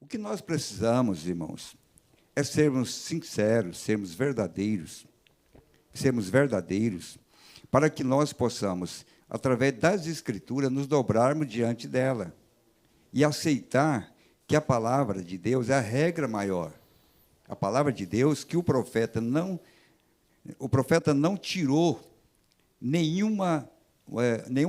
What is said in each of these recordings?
O que nós precisamos, irmãos, é sermos sinceros, sermos verdadeiros, para que nós possamos, através das Escrituras, nos dobrarmos diante dela e aceitar que a palavra de Deus é a regra maior. A palavra de Deus que o profeta não tirou nenhuma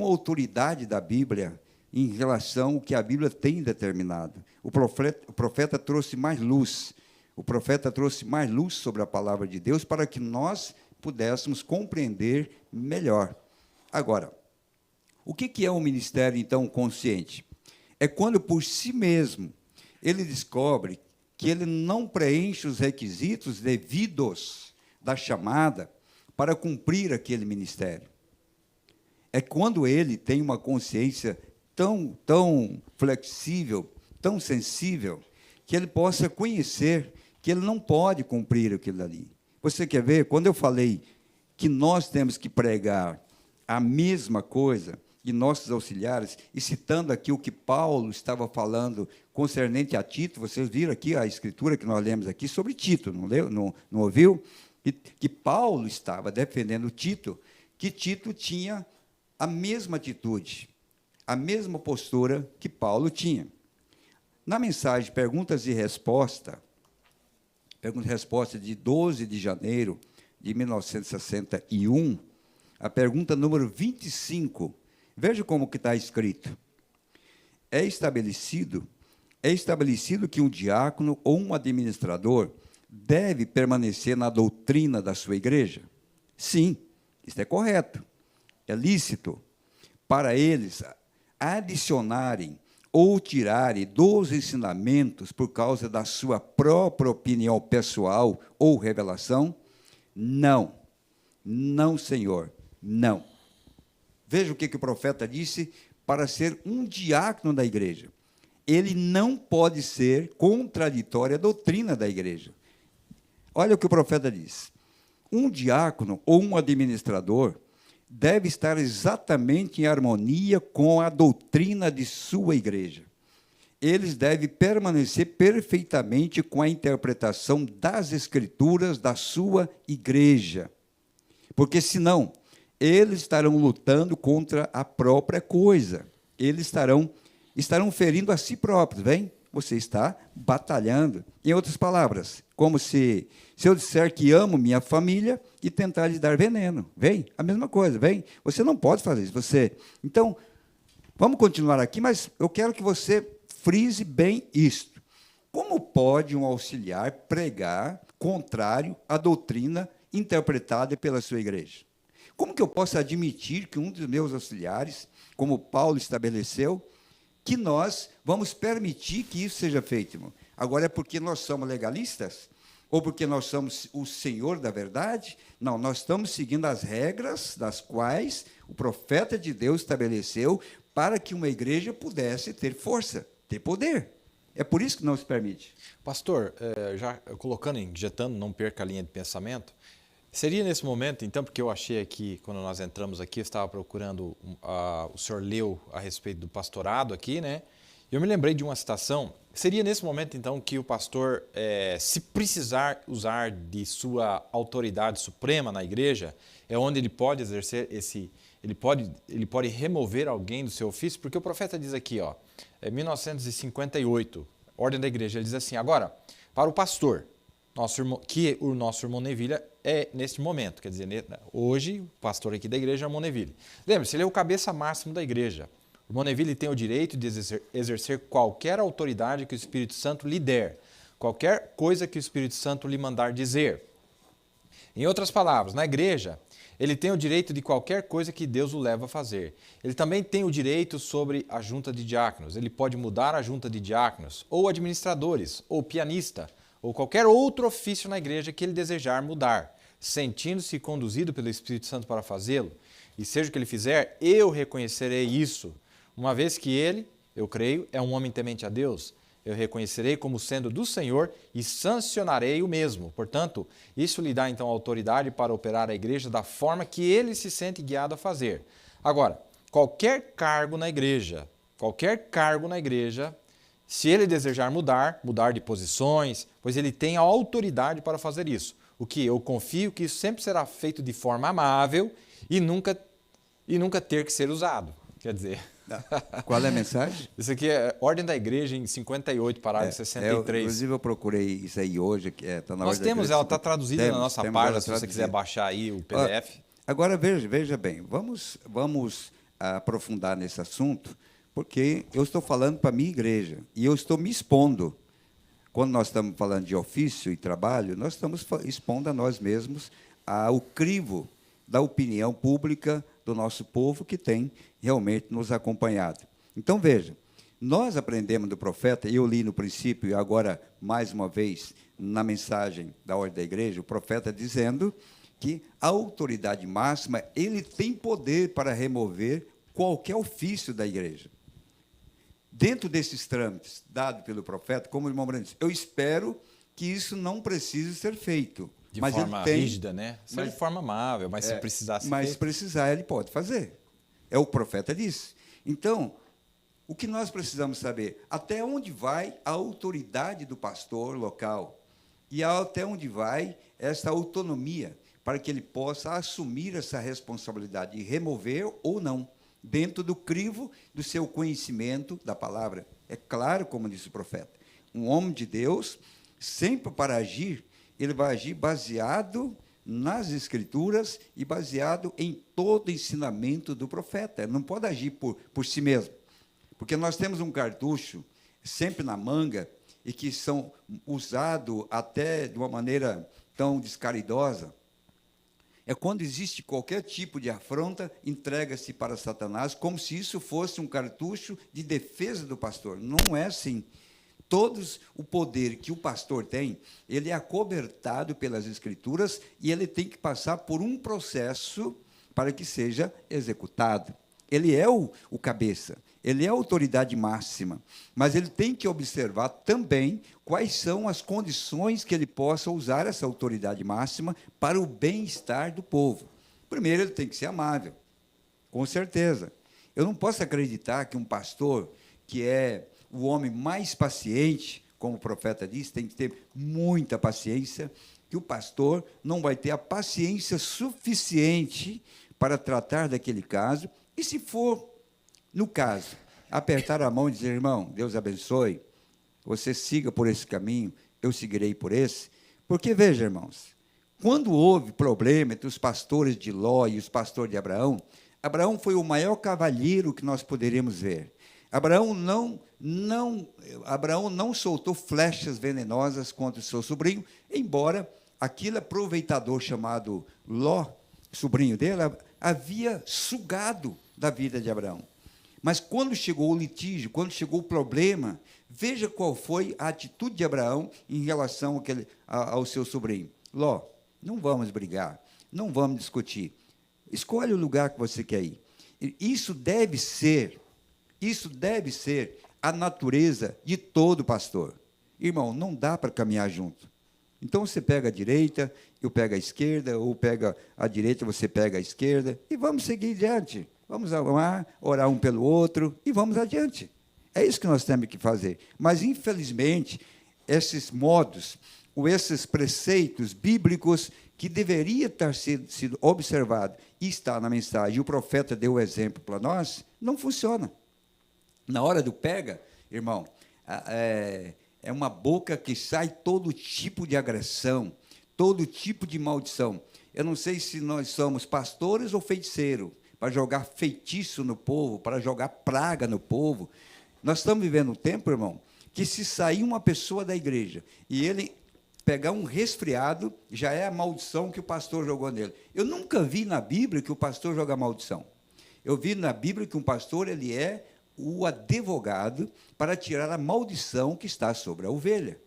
autoridade da Bíblia em relação ao que a Bíblia tem determinado. O profeta trouxe mais luz. O profeta trouxe mais luz sobre a palavra de Deus para que nós pudéssemos compreender melhor. Agora, o que é um ministério, então, consciente? É quando, por si mesmo, ele descobre que ele não preenche os requisitos devidos da chamada para cumprir aquele ministério. É quando ele tem uma consciência tão flexível, tão sensível, que ele possa conhecer que ele não pode cumprir aquilo ali. Você quer ver? Quando eu falei que nós temos que pregar a mesma coisa de nossos auxiliares, e citando aqui o que Paulo estava falando concernente a Tito, vocês viram aqui a escritura que nós lemos aqui sobre Tito, não ouviu? Que Paulo estava defendendo Tito, que Tito tinha a mesma atitude, a mesma postura que Paulo tinha. Na mensagem Perguntas e Respostas de 12 de janeiro de 1961, a pergunta número 25, veja como que está escrito. É estabelecido que um diácono ou um administrador deve permanecer na doutrina da sua igreja? Sim, isso é correto. É lícito para eles adicionarem ou tirarem dos ensinamentos por causa da sua própria opinião pessoal ou revelação? Não. Não, Senhor, não. Veja o que o profeta disse para ser um diácono da igreja. Ele não pode ser contraditório à doutrina da igreja. Olha o que o profeta diz. Um diácono ou um administrador deve estar exatamente em harmonia com a doutrina de sua igreja. Eles devem permanecer perfeitamente com a interpretação das Escrituras da sua igreja. Porque, senão, eles estarão lutando contra a própria coisa. Eles estarão ferindo a si próprios, vem? Você está batalhando. Em outras palavras, como se eu disser que amo minha família e tentar lhe dar veneno. Vem? A mesma coisa, vem? Você não pode fazer isso. Então, vamos continuar aqui, mas eu quero que você frise bem isto. Como pode um auxiliar pregar contrário à doutrina interpretada pela sua igreja? Como que eu posso admitir que um dos meus auxiliares, como Paulo estabeleceu, que nós vamos permitir que isso seja feito, irmão? Agora é porque nós somos legalistas? Ou porque nós somos o Senhor da verdade? Não, nós estamos seguindo as regras das quais o profeta de Deus estabeleceu para que uma igreja pudesse ter força, ter poder. É por isso que não se permite. Pastor, já colocando, injetando, não perca a linha de pensamento, seria nesse momento, então, porque eu achei aqui, quando nós entramos aqui, eu estava procurando, o senhor leu a respeito do pastorado aqui, né? E eu me lembrei de uma citação. Seria nesse momento, então, que o pastor, se precisar usar de sua autoridade suprema na igreja, é onde ele pode exercer ele pode remover alguém do seu ofício? Porque o profeta diz aqui, 1958, Ordem da Igreja, ele diz assim, agora, para o pastor, o nosso irmão Neville é neste momento, quer dizer, hoje o pastor aqui da igreja é o irmão Neville. Lembre-se, ele é o cabeça máximo da igreja. O irmão Neville tem o direito de exercer qualquer autoridade que o Espírito Santo lhe der, qualquer coisa que o Espírito Santo lhe mandar dizer. Em outras palavras, na igreja, ele tem o direito de qualquer coisa que Deus o leva a fazer. Ele também tem o direito sobre a junta de diáconos. Ele pode mudar a junta de diáconos, ou administradores, ou pianista, ou qualquer outro ofício na igreja que ele desejar mudar, sentindo-se conduzido pelo Espírito Santo para fazê-lo. E seja o que ele fizer, eu reconhecerei isso. Uma vez que ele, eu creio, é um homem temente a Deus, eu reconhecerei como sendo do Senhor e sancionarei o mesmo. Portanto, isso lhe dá então autoridade para operar a igreja da forma que ele se sente guiado a fazer. Agora, qualquer cargo na igreja Se ele desejar mudar de posições, pois ele tem a autoridade para fazer isso. O que eu confio que isso sempre será feito de forma amável e nunca ter que ser usado. Quer dizer... Qual é a mensagem? Isso aqui é Ordem da Igreja, em 58, parágrafo 63. Inclusive, eu procurei isso aí hoje. Tá na Nós temos, ela está traduzida na nossa página, se você quiser baixar aí o PDF. Agora, veja bem, vamos aprofundar nesse assunto, porque eu estou falando para a minha igreja, e eu estou me expondo. Quando nós estamos falando de ofício e trabalho, nós estamos expondo a nós mesmos ao crivo da opinião pública do nosso povo que tem realmente nos acompanhado. Então, veja, nós aprendemos do profeta, eu li no princípio, e agora, mais uma vez, na mensagem da Ordem da Igreja, o profeta dizendo que a autoridade máxima, ele tem poder para remover qualquer ofício da igreja. Dentro desses trâmites dados pelo profeta, como o irmão Brando disse, eu espero que isso não precise ser feito. De forma rígida, né? Mas de forma amável, mas se precisar ser Mas se precisar, ele pode fazer. É o que o profeta disse. Então, o que nós precisamos saber? Até onde vai a autoridade do pastor local? E até onde vai essa autonomia para que ele possa assumir essa responsabilidade de remover ou não, dentro do crivo do seu conhecimento da palavra. É claro, como disse o profeta, um homem de Deus, sempre para agir, ele vai agir baseado nas Escrituras e baseado em todo o ensinamento do profeta. Ele não pode agir por si mesmo. Porque nós temos um cartucho sempre na manga e que são usados até de uma maneira tão descaridosa. É quando existe qualquer tipo de afronta, entrega-se para Satanás, como se isso fosse um cartucho de defesa do pastor. Não é assim. Todos o poder que o pastor tem, ele é acobertado pelas Escrituras e ele tem que passar por um processo para que seja executado. Ele é o cabeça, ele é a autoridade máxima, mas ele tem que observar também quais são as condições que ele possa usar essa autoridade máxima para o bem-estar do povo. Primeiro, ele tem que ser amável, com certeza. Eu não posso acreditar que um pastor que é o homem mais paciente, como o profeta disse, tem que ter muita paciência, que o pastor não vai ter a paciência suficiente para tratar daquele caso, e se for, no caso, apertar a mão e dizer, irmão, Deus abençoe, você siga por esse caminho, eu seguirei por esse, porque, veja, irmãos, quando houve problema entre os pastores de Ló e os pastores de Abraão, Abraão foi o maior cavalheiro que nós poderíamos ver. Abraão não soltou flechas venenosas contra o seu sobrinho, embora aquele aproveitador chamado Ló, sobrinho dele, havia sugado da vida de Abraão. Mas quando chegou o litígio, quando chegou o problema, veja qual foi a atitude de Abraão em relação ao seu sobrinho. Ló, não vamos brigar, não vamos discutir. Escolhe o lugar que você quer ir. Isso deve ser a natureza de todo pastor. Irmão, não dá para caminhar junto. Então, você pega a direita, eu pego a esquerda, ou pega a direita, você pega a esquerda, e vamos seguir adiante. Vamos orar um pelo outro, e vamos adiante. É isso que nós temos que fazer. Mas, infelizmente, esses modos, ou esses preceitos bíblicos, que deveria ter sido observado, e está na mensagem, e o profeta deu o exemplo para nós, não funciona. Na hora do pega, irmão, é uma boca que sai todo tipo de agressão, todo tipo de maldição. Eu não sei se nós somos pastores ou feiticeiros, para jogar feitiço no povo, para jogar praga no povo. Nós estamos vivendo um tempo, irmão, que se sair uma pessoa da igreja e ele pegar um resfriado, já é a maldição que o pastor jogou nele. Eu nunca vi na Bíblia que o pastor joga maldição. Eu vi na Bíblia que um pastor, ele é o advogado para tirar a maldição que está sobre a ovelha.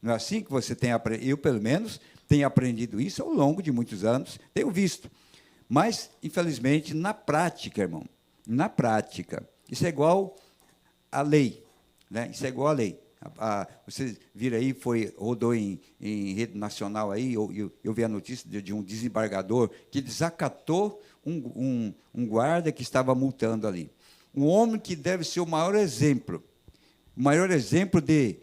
Não é assim que você tem aprendido? Eu, pelo menos, tenho aprendido isso ao longo de muitos anos, tenho visto. Mas, infelizmente, na prática, irmão, na prática, isso é igual à lei. Né? Isso é igual à lei. Você vira aí, rodou em rede nacional aí, eu vi a notícia de um desembargador que desacatou um guarda que estava multando ali. Um homem que deve ser o maior exemplo o maior exemplo de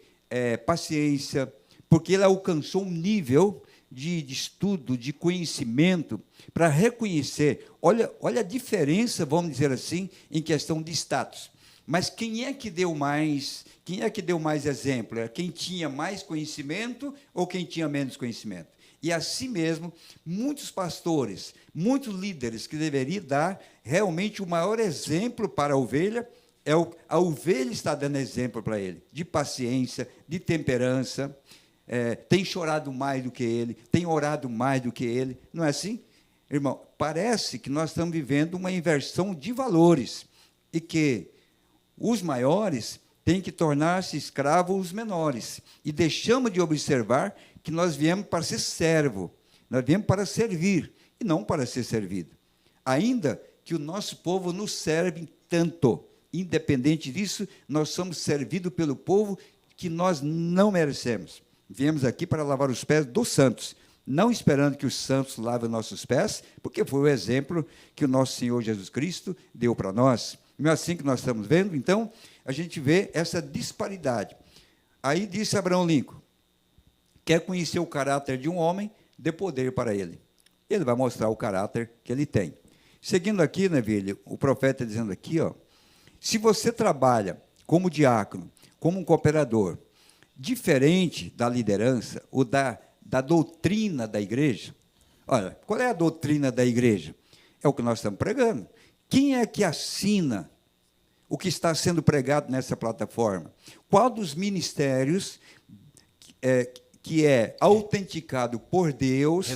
paciência, porque ele alcançou um nível de estudo, de conhecimento, para reconhecer. Olha a diferença, vamos dizer assim, em questão de status. Mas quem é que deu mais? Quem é que deu mais exemplo? Era quem tinha mais conhecimento ou quem tinha menos conhecimento? E assim mesmo, muitos pastores, muitos líderes que deveriam dar realmente o maior exemplo para a ovelha, a ovelha está dando exemplo para ele, de paciência, de temperança, tem chorado mais do que ele, tem orado mais do que ele. Não é assim? Irmão, parece que nós estamos vivendo uma inversão de valores e que os maiores têm que tornar-se escravos os menores. E deixamos de observar que nós viemos para ser servo, nós viemos para servir e não para ser servido. Ainda que o nosso povo nos serve tanto, independente disso, nós somos servidos pelo povo que nós não merecemos. Viemos aqui para lavar os pés dos santos, não esperando que os santos lavem nossos pés, porque foi o exemplo que o nosso Senhor Jesus Cristo deu para nós. Não é assim que nós estamos vendo? Então, a gente vê essa disparidade. Aí disse Abraão Lincoln, quer conhecer o caráter de um homem, dê poder para ele. Ele vai mostrar o caráter que ele tem. Seguindo aqui, né, Vilha, o profeta dizendo aqui, ó, se você trabalha como diácono, como um cooperador, diferente da liderança ou da doutrina da igreja, olha, qual é a doutrina da igreja? É o que nós estamos pregando. Quem é que assina o que está sendo pregado nessa plataforma? Qual dos ministérios que é autenticado por Deus,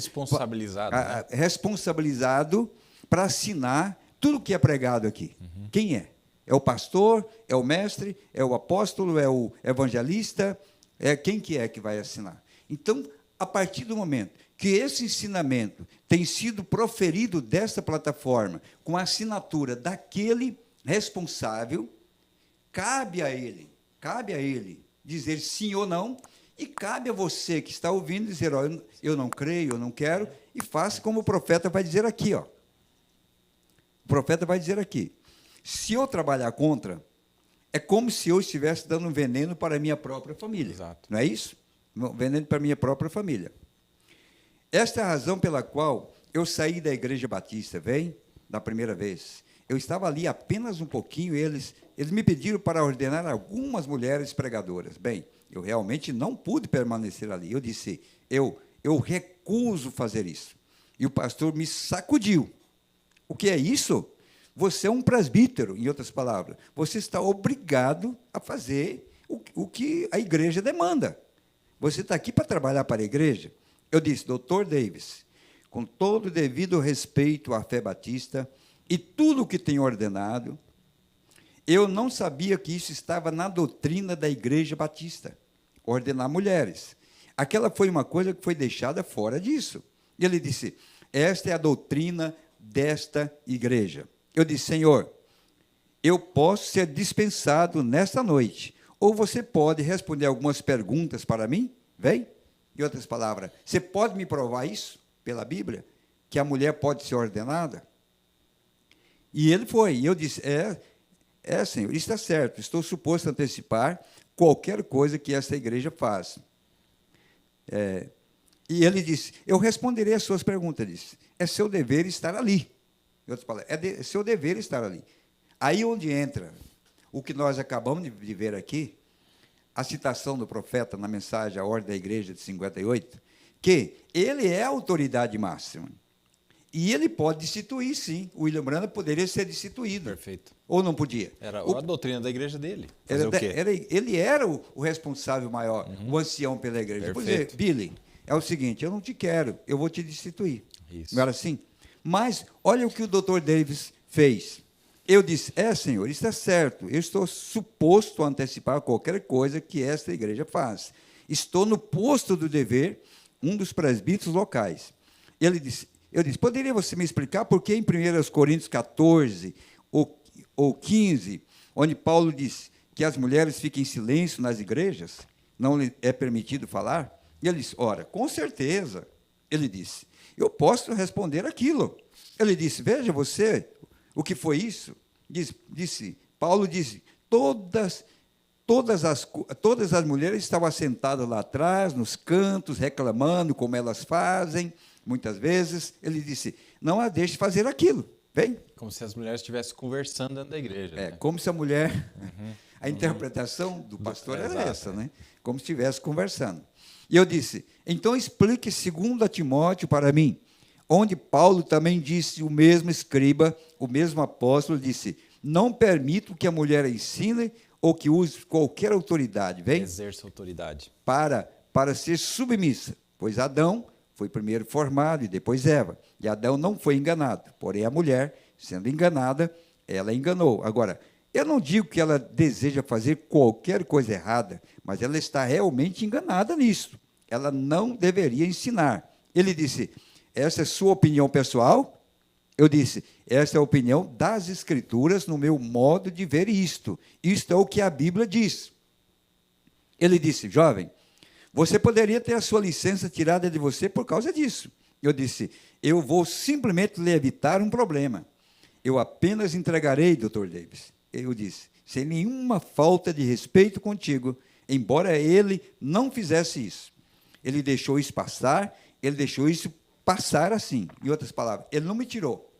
responsabilizado para assinar tudo que é pregado aqui? Uhum. Quem é? É o pastor? É o mestre? É o apóstolo? É o evangelista? Quem que é que vai assinar? Então, a partir do momento que esse ensinamento tem sido proferido desta plataforma com a assinatura daquele responsável, cabe a ele dizer sim ou não, e cabe a você que está ouvindo dizer, ó, eu não creio, eu não quero, e faça como o profeta vai dizer aqui, ó. O profeta vai dizer aqui, se eu trabalhar contra, é como se eu estivesse dando veneno para a minha própria família. Exato. Não é isso? Veneno para a minha própria família. Esta é a razão pela qual eu saí da Igreja Batista, da primeira vez. Eu estava ali apenas um pouquinho, eles me pediram para ordenar algumas mulheres pregadoras. Bem, eu realmente não pude permanecer ali. Eu disse, eu recuso fazer isso. E o pastor me sacudiu. O que é isso? Você é um presbítero, em outras palavras. Você está obrigado a fazer o que a igreja demanda. Você está aqui para trabalhar para a igreja? Eu disse, Dr. Davis, com todo o devido respeito à fé batista e tudo o que tem ordenado, eu não sabia que isso estava na doutrina da Igreja Batista, ordenar mulheres. Aquela foi uma coisa que foi deixada fora disso. E ele disse, esta é a doutrina desta igreja. Eu disse, Senhor, eu posso ser dispensado nesta noite, ou você pode responder algumas perguntas para mim? Vem? Em outras palavras, você pode me provar isso, pela Bíblia, que a mulher pode ser ordenada? E ele foi. E eu disse, Senhor, está certo, estou suposto a antecipar qualquer coisa que essa igreja faz. E ele disse, eu responderei às suas perguntas. Disse, é seu dever estar ali. Em outras palavras, é seu dever estar ali. Aí onde entra o que nós acabamos de ver aqui, a citação do profeta na mensagem à ordem da igreja de 58, que ele é a autoridade máxima. E ele pode destituir, sim. O William Branham poderia ser destituído. Perfeito. Ou não podia? Era a doutrina da igreja dele. Fazer o quê? Ele era o responsável maior, o ancião pela igreja. Por exemplo, Billy, é o seguinte, eu não te quero, eu vou te destituir. Isso. Não era assim? Mas olha o que o Dr. Davis fez. Eu disse, Senhor, isso é certo, eu estou suposto a antecipar qualquer coisa que esta igreja faz. Estou no posto do dever, um dos presbíteros locais. Eu disse, poderia você me explicar por que em 1 Coríntios 14 ou 15, onde Paulo diz que as mulheres fiquem em silêncio nas igrejas, não lhe é permitido falar? E ele disse, ora, com certeza. Ele disse, eu posso responder aquilo. Ele disse, veja você, o que foi isso? Paulo disse, todas todas as mulheres estavam sentadas lá atrás, nos cantos, reclamando como elas fazem, muitas vezes. Ele disse, não a deixe fazer aquilo, vem. Como se as mulheres estivessem conversando dentro da igreja. É, né? como se a mulher... A interpretação do pastor era exato, essa, né? Como se estivesse conversando. E eu disse, então explique 2 Timóteo para mim, onde Paulo também disse, o mesmo escriba, o mesmo apóstolo, disse, não permito que a mulher ensine ou que use qualquer autoridade, vem? Exerça autoridade. Para ser submissa, pois Adão foi primeiro formado e depois Eva. E Adão não foi enganado, porém a mulher, sendo enganada, ela enganou. Agora, eu não digo que ela deseja fazer qualquer coisa errada, mas ela está realmente enganada nisso. Ela não deveria ensinar. Ele disse, essa é sua opinião pessoal? Eu disse, essa é a opinião das Escrituras no meu modo de ver isto. Isto é o que a Bíblia diz. Ele disse, jovem, você poderia ter a sua licença tirada de você por causa disso. Eu disse, eu vou simplesmente lhe evitar um problema. Eu apenas entregarei, Dr. Davis. Eu disse, sem nenhuma falta de respeito contigo, embora ele não fizesse isso. Ele deixou isso passar, ele deixou isso passar assim. Em outras palavras, ele não me tirou.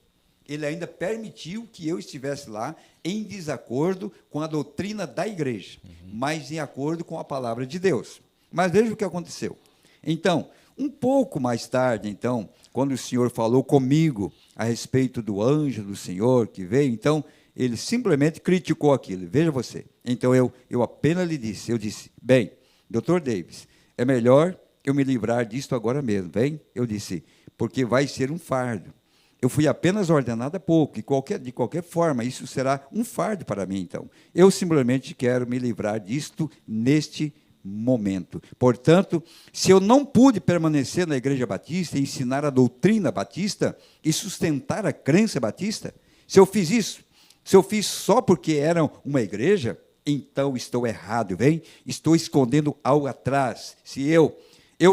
Ele ainda permitiu que eu estivesse lá em desacordo com a doutrina da igreja, mas em acordo com a palavra de Deus. Mas veja o que aconteceu. Então, um pouco mais tarde, então, quando o Senhor falou comigo a respeito do anjo do Senhor que veio, então, ele simplesmente criticou aquilo. Veja você. Então, eu apenas lhe disse, eu disse, bem, Dr. Davis, é melhor eu me livrar disto agora mesmo, bem? Eu disse, porque vai ser um fardo. Eu fui apenas ordenado há pouco, e de qualquer forma, isso será um fardo para mim, então. Eu simplesmente quero me livrar disto neste momento. Portanto, se eu não pude permanecer na Igreja Batista e ensinar a doutrina batista e sustentar a crença batista, se eu fiz isso, se eu fiz só porque era uma igreja, então estou errado, vem? Estou escondendo algo atrás. Se eu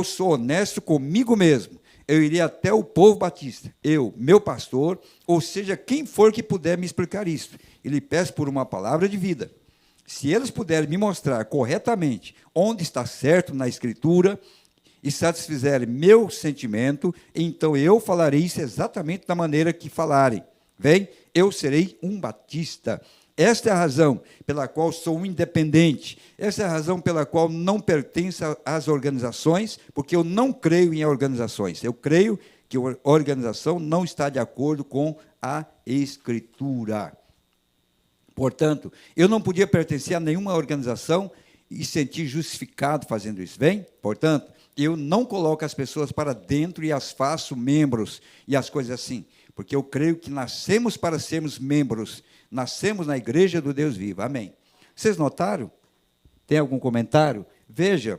sou honesto comigo mesmo, eu iria até o povo batista, meu pastor, ou seja, quem for que puder me explicar isso. E lhe peço por uma palavra de vida. Se eles puderem me mostrar corretamente onde está certo na Escritura e satisfizerem meu sentimento, então eu falarei isso exatamente da maneira que falarem. Vem? Eu serei um batista. Esta é a razão pela qual sou um independente. Esta é a razão pela qual não pertenço às organizações, porque eu não creio em organizações. Eu creio que a organização não está de acordo com a Escritura. Portanto, eu não podia pertencer a nenhuma organização e sentir justificado fazendo isso. Vem? Portanto, eu não coloco as pessoas para dentro e as faço membros e as coisas assim. Porque eu creio que nascemos para sermos membros, nascemos na igreja do Deus vivo. Amém. Vocês notaram? Tem algum comentário? Veja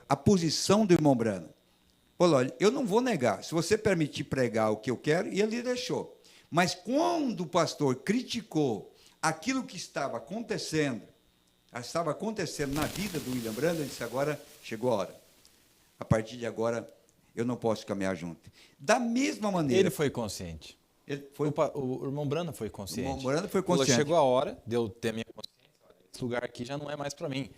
a posição do irmão Branham. Olha, eu não vou negar. Se você permitir pregar o que eu quero, e ele deixou. Mas quando o pastor criticou aquilo que estava acontecendo na vida do William Branham, ele disse, agora chegou a hora. A partir de agora, eu não posso caminhar junto. Da mesma maneira... Ele foi consciente. O irmão Branham foi consciente. O irmão Branham foi consciente. Chegou a hora de eu ter a minha consciência. Esse lugar aqui já não é mais para mim.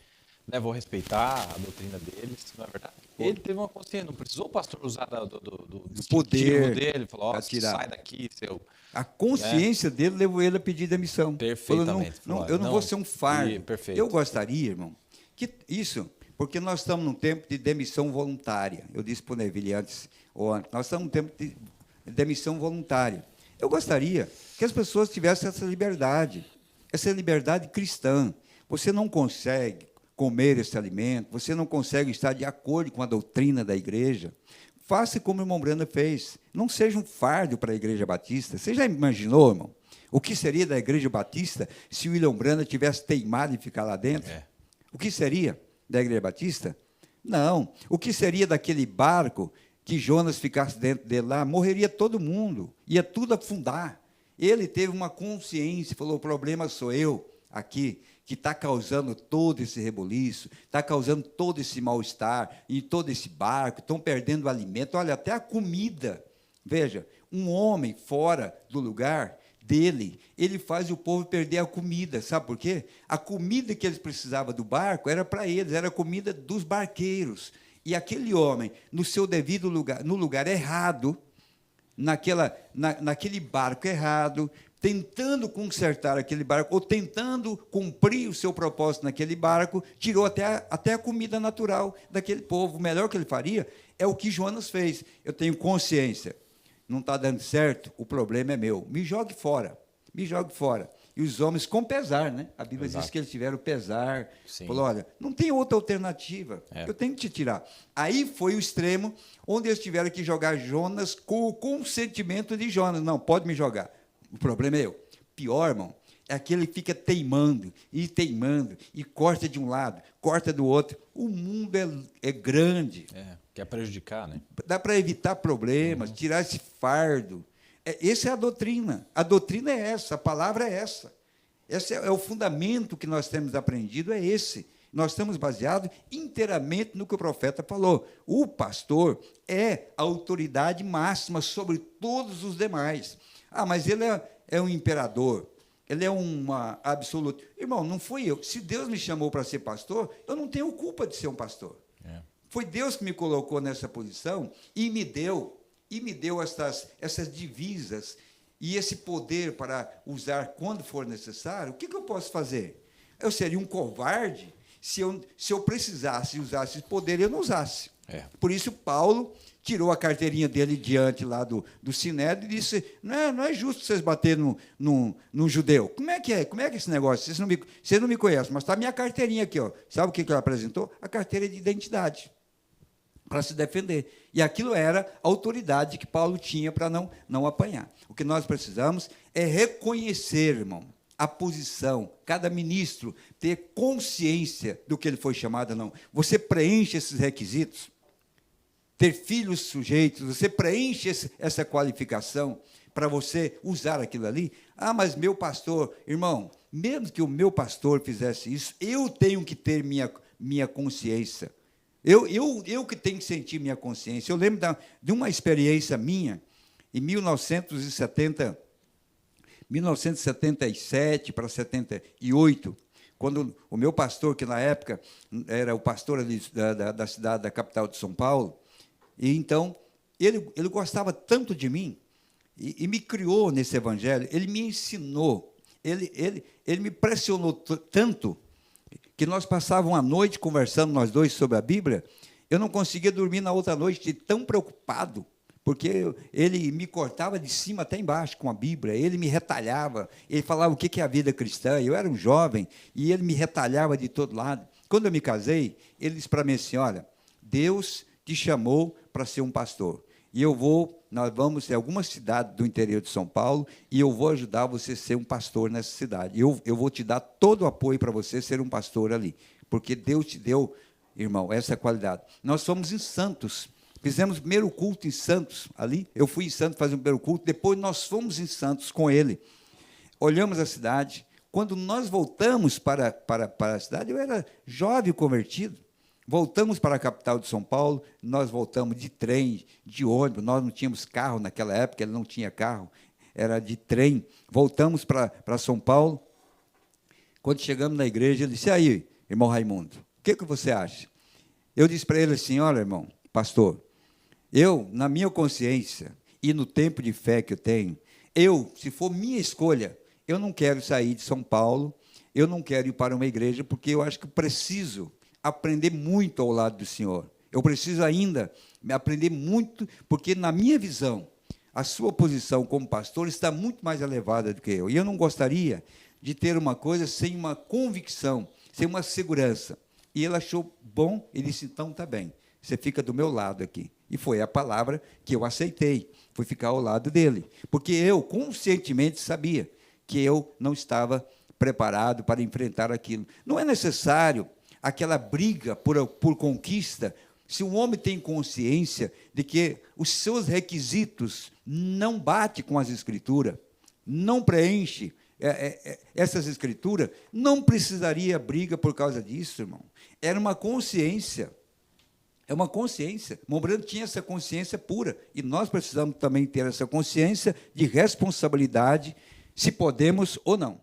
Né? Vou respeitar a doutrina deles, não é verdade? Ele teve uma consciência, não precisou o pastor usar do poder dele. Falou, sai daqui, seu... A consciência dele levou ele a pedir demissão. Perfeitamente. Falou, eu não vou ser um fardo. Perfeito. Eu gostaria, irmão, que isso... Porque nós estamos num tempo de demissão voluntária. Eu disse para o Neville antes, nós estamos num tempo de demissão voluntária. Eu gostaria que as pessoas tivessem essa liberdade cristã. Você não consegue comer esse alimento, você não consegue estar de acordo com a doutrina da igreja. Faça como o irmão Branham fez. Não seja um fardo para a Igreja Batista. Você já imaginou, irmão, o que seria da Igreja Batista se o William Branham tivesse teimado em ficar lá dentro? O que seria da Igreja Batista? Não. O que seria daquele barco que Jonas ficasse dentro dele lá? Morreria todo mundo. Ia tudo afundar. Ele teve uma consciência, falou, o problema sou eu aqui, que está causando todo esse rebuliço, está causando todo esse mal-estar, em todo esse barco, estão perdendo o alimento, olha, até a comida. Veja, um homem fora do lugar dele, ele faz o povo perder a comida. Sabe por quê? A comida que eles precisavam do barco era para eles, era a comida dos barqueiros. E aquele homem, no seu devido lugar, no lugar errado, naquele barco errado, tentando consertar aquele barco, ou tentando cumprir o seu propósito naquele barco, tirou até a comida natural daquele povo. O melhor que ele faria é o que Jonas fez. Eu tenho consciência, não está dando certo, o problema é meu. Me jogue fora, me jogue fora. E os homens com pesar, né? A Bíblia diz que eles tiveram pesar. Sim. Falou, olha, não tem outra alternativa, eu tenho que te tirar. Aí foi o extremo onde eles tiveram que jogar Jonas com o consentimento de Jonas. Não, pode me jogar. O problema é eu. Pior, irmão, é aquele que fica teimando, e corta de um lado, corta do outro. O mundo é grande. Quer prejudicar, né? Dá para evitar problemas, tirar esse fardo. Essa é a doutrina. A doutrina é essa, a palavra é essa. Esse é o fundamento que nós temos aprendido, é esse. Nós estamos baseados inteiramente no que o profeta falou. O pastor é a autoridade máxima sobre todos os demais. Ah, mas ele é um imperador, ele é uma absoluta. Irmão, não fui eu. Se Deus me chamou para ser pastor, eu não tenho culpa de ser um pastor. Foi Deus que me colocou nessa posição e me deu essas divisas e esse poder para usar quando for necessário. O que eu posso fazer? Eu seria um covarde se eu precisasse usar esse poder e eu não usasse. Por isso, Paulo tirou a carteirinha dele diante lá do Sinédrio e disse, não é justo vocês baterem num judeu. Como é que é? Como é que é esse negócio? Vocês não me conhecem, mas está a minha carteirinha aqui. Ó. Sabe o que ele apresentou? A carteira de identidade, para se defender. E aquilo era a autoridade que Paulo tinha para não apanhar. O que nós precisamos é reconhecer, irmão, a posição, cada ministro ter consciência do que ele foi chamado, não. Você preenche esses requisitos, ter filhos sujeitos, você preenche essa qualificação para você usar aquilo ali. Ah, mas meu pastor, irmão, mesmo que o meu pastor fizesse isso, eu tenho que ter minha consciência. Eu que tenho que sentir minha consciência. Eu lembro de uma experiência minha, em 1977 para 78, quando o meu pastor, que na época era o pastor ali da cidade, da capital de São Paulo, e então ele gostava tanto de mim e me criou nesse evangelho, ele me ensinou, ele me pressionou tanto que nós passávamos a noite conversando, nós dois, sobre a Bíblia. Eu não conseguia dormir na outra noite, de tão preocupado, porque ele me cortava de cima até embaixo com a Bíblia, ele me retalhava, ele falava o que é a vida cristã. Eu era um jovem e ele me retalhava de todo lado. Quando eu me casei, ele disse para mim assim, olha, Deus te chamou para ser um pastor. E nós vamos em alguma cidade do interior de São Paulo e eu vou ajudar você a ser um pastor nessa cidade. Eu vou te dar todo o apoio para você ser um pastor ali, porque Deus te deu, irmão, essa qualidade. Nós fomos em Santos, fizemos o primeiro culto em Santos, ali. Eu fui em Santos fazer o primeiro culto, depois nós fomos em Santos com ele. Olhamos a cidade. Quando nós voltamos para a cidade, eu era jovem convertido. Voltamos para a capital de São Paulo, nós voltamos de trem, de ônibus, nós não tínhamos carro naquela época, ele não tinha carro, era de trem. Voltamos para São Paulo. Quando chegamos na igreja, ele disse, e aí, irmão Raimundo, o que você acha? Eu disse para ele assim, olha, irmão, pastor, eu, na minha consciência e no tempo de fé que eu tenho, se for minha escolha, eu não quero sair de São Paulo, eu não quero ir para uma igreja, porque eu acho que preciso aprender muito ao lado do Senhor. Eu preciso ainda aprender muito, porque, na minha visão, a sua posição como pastor está muito mais elevada do que eu. E eu não gostaria de ter uma coisa sem uma convicção, sem uma segurança. E ele achou bom, ele disse, então, está bem, você fica do meu lado aqui. E foi a palavra que eu aceitei, fui ficar ao lado dele. Porque eu, conscientemente, sabia que eu não estava preparado para enfrentar aquilo. Não é necessário aquela briga por conquista, se um homem tem consciência de que os seus requisitos não batem com as Escrituras, não preenche essas Escrituras, não precisaria briga por causa disso, irmão. Era uma consciência. É uma consciência. Mombrando tinha essa consciência pura. E nós precisamos também ter essa consciência de responsabilidade se podemos ou não.